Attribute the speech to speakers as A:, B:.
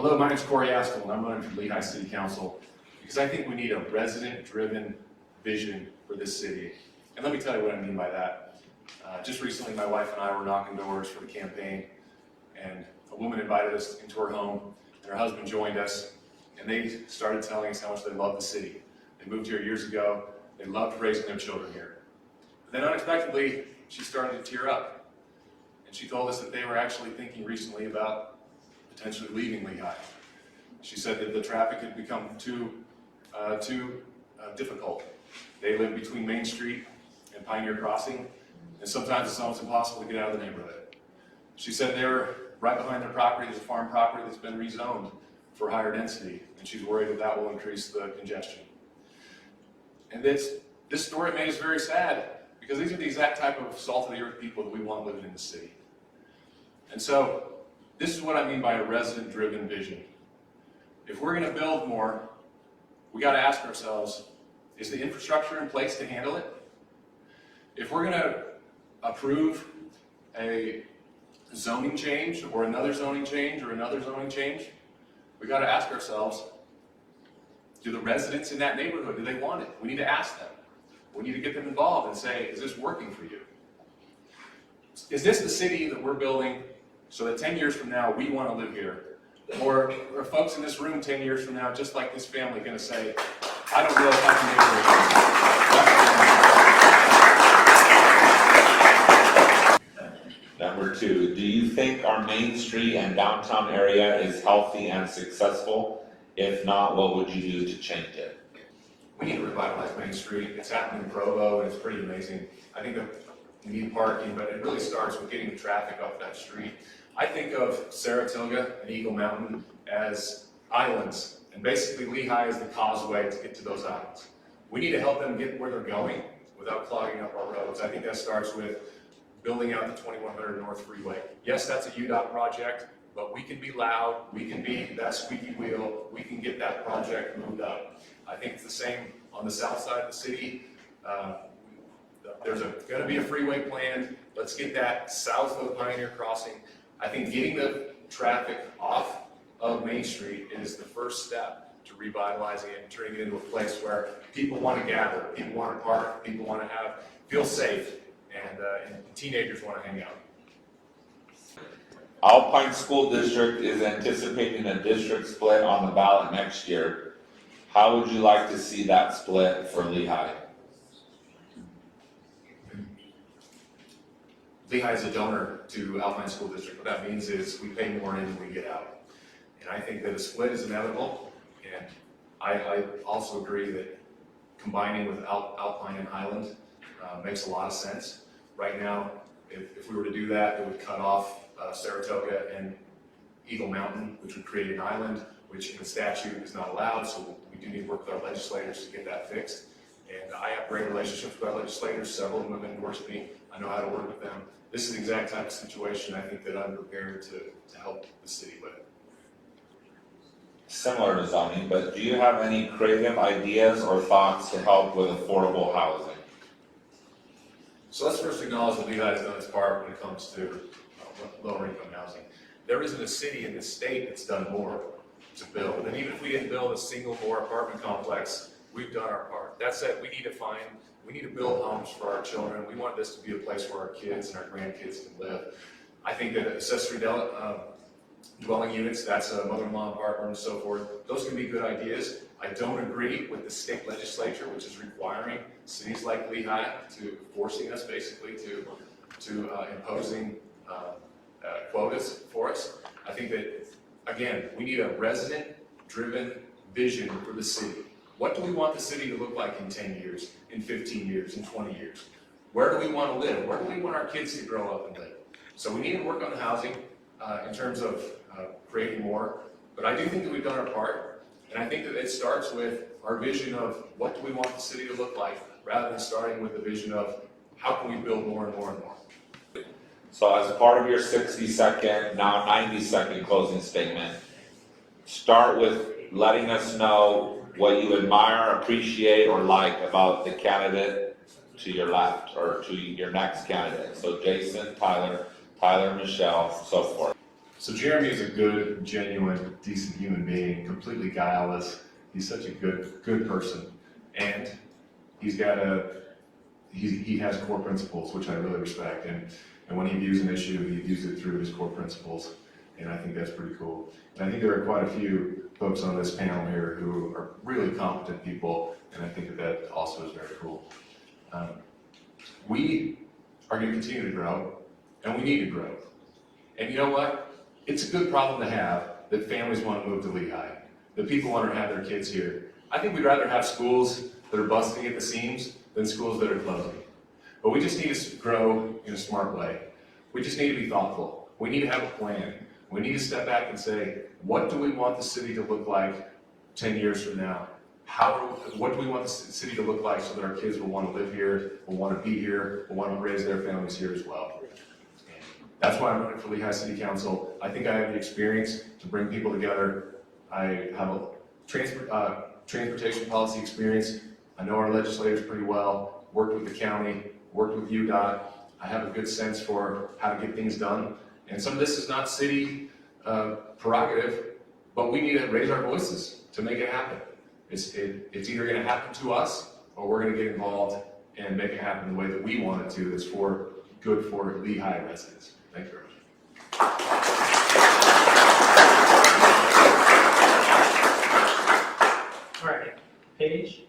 A: Hello, my name is Astill, and I'm running for Lehi City Council because I think we need a resident-driven vision for this city. And let me tell you what I mean by that. Just recently, my wife and I were knocking doors for the campaign, and a woman invited us into her home, and her husband joined us, and they started telling us how much they love the city. They moved here years ago. They loved raising their children here. But then unexpectedly, she started to tear up, and she told us that they were actually thinking recently about potentially leaving Lehi. She said that the traffic had become too difficult. They live between Main Street and Pioneer Crossing, and sometimes it's almost impossible to get out of the neighborhood. She said they were right behind their property. There's a farm property that's been rezoned for higher density, and she's worried that that will increase the congestion. And this story made us very sad, because these are the exact type of salt-of-the-earth people that we want living in the city. And so, this is what I mean by a resident-driven vision. If we're going to build more, we got to ask ourselves, is the infrastructure in place to handle it? If we're going to approve a zoning change, or another zoning change, or another zoning change, we got to ask ourselves, do the residents in that neighborhood, do they want it? We need to ask them. We need to get them involved and say, is this working for you? Is this the city that we're building so that 10 years from now we want to live here? Or are folks in this room 10 years from now, just like this family, going to say, I don't know if I can live here?
B: Number two, do you think our Main Street and downtown area is healthy and successful? If not, what would you do to change it?
A: We need to revitalize Main Street. It's happening in Provo, and it's pretty amazing. I think that we need parking, but it really starts with getting the traffic up that street. I think of Saratoga and Eagle Mountain as islands, and basically Lehi is the causeway to get to those islands. We need to help them get where they're going without clogging up our roads. I think that starts with building out the 2100 North Freeway. Yes, that's a UDOT project, but we can be loud, we can be that squeaky wheel, we can get that project moved up. I think it's the same on the south side of the city. There's going to be a freeway planned. Let's get that south of Pioneer Crossing. I think getting the traffic off of Main Street is the first step to revitalizing it and turning it into a place where people want to gather, people want to park, people want to feel safe, and teenagers want to hang out.
B: Alpine School District is anticipating a district split on the ballot next year. How would you like to see that split for Lehi?
A: Lehi is a donor to Alpine School District. What that means is we pay more in than we get out. And I think that a split is inevitable. And I also agree that combining with Alpine and Highland makes a lot of sense. Right now, if we were to do that, it would cut off Saratoga and Eagle Mountain, which would create an island, which in the statute is not allowed. So we do need to work with our legislators to get that fixed. And I have great relationships with our legislators. Several of them have endorsed me. I know how to work with them. This is the exact type of situation I think that I'm prepared to help the city with.
B: Similar to zoning, but do you have any creative ideas or thoughts to help with affordable housing?
A: So let's first acknowledge that Lehi has done its part when it comes to lower income housing. There isn't a city in this state that's done more to build. And even if we didn't build a single more apartment complex, we've done our part. That said, we need to build homes for our children. We want this to be a place where our kids and our grandkids can live. I think that accessory dwelling units, that's a mother-in-law apartment and so forth, those can be good ideas. I don't agree with the state legislature, which is requiring cities like Lehi to forcing us basically to imposing quotas for us. I think that, again, we need a resident-driven vision for the city. What do we want the city to look like in 10 years, in 15 years, in 20 years? Where do we want to live? Where do we want our kids to grow up and live? So we need to work on the housing in terms of creating more. But I do think that we've done our part. And I think that it starts with our vision of what do we want the city to look like, rather than starting with the vision of how can we build more and more and more.
B: So as part of your 60-second, now 90-second closing statement, start with letting us know what you admire, appreciate, or like about the candidate to your left, or to your next candidate. So Jason, Tyler, Michelle, so forth.
A: So Jeremy is a good, genuine, decent human being, completely guileless. He's such a good person. And he has core principles, which I really respect. And when he views an issue, he views it through his core principles. And I think that's pretty cool. And I think there are quite a few folks on this panel here who are really competent people, and I think that also is very cool. We are going to continue to grow, and we need to grow. And you know what? It's a good problem to have that families want to move to Lehi, that people want to have their kids here. I think we'd rather have schools that are busting at the seams than schools that are closing. But we just need to grow in a smart way. We just need to be thoughtful. We need to have a plan. We need to step back and say, what do we want the city to look like 10 years from now? What do we want the city to look like so that our kids will want to live here, will want to be here, will want to raise their families here as well? That's why I'm running for Lehi City Council. I think I have the experience to bring people together. I have a transportation policy experience. I know our legislators pretty well, worked with the county, worked with UDOT. I have a good sense for how to get things done. And some of this is not city prerogative, but we need to raise our voices to make it happen. It's either going to happen to us, or we're going to get involved and make it happen the way that we want it to. That's good for Lehi residents. Thank you very much.
C: All right, Paige?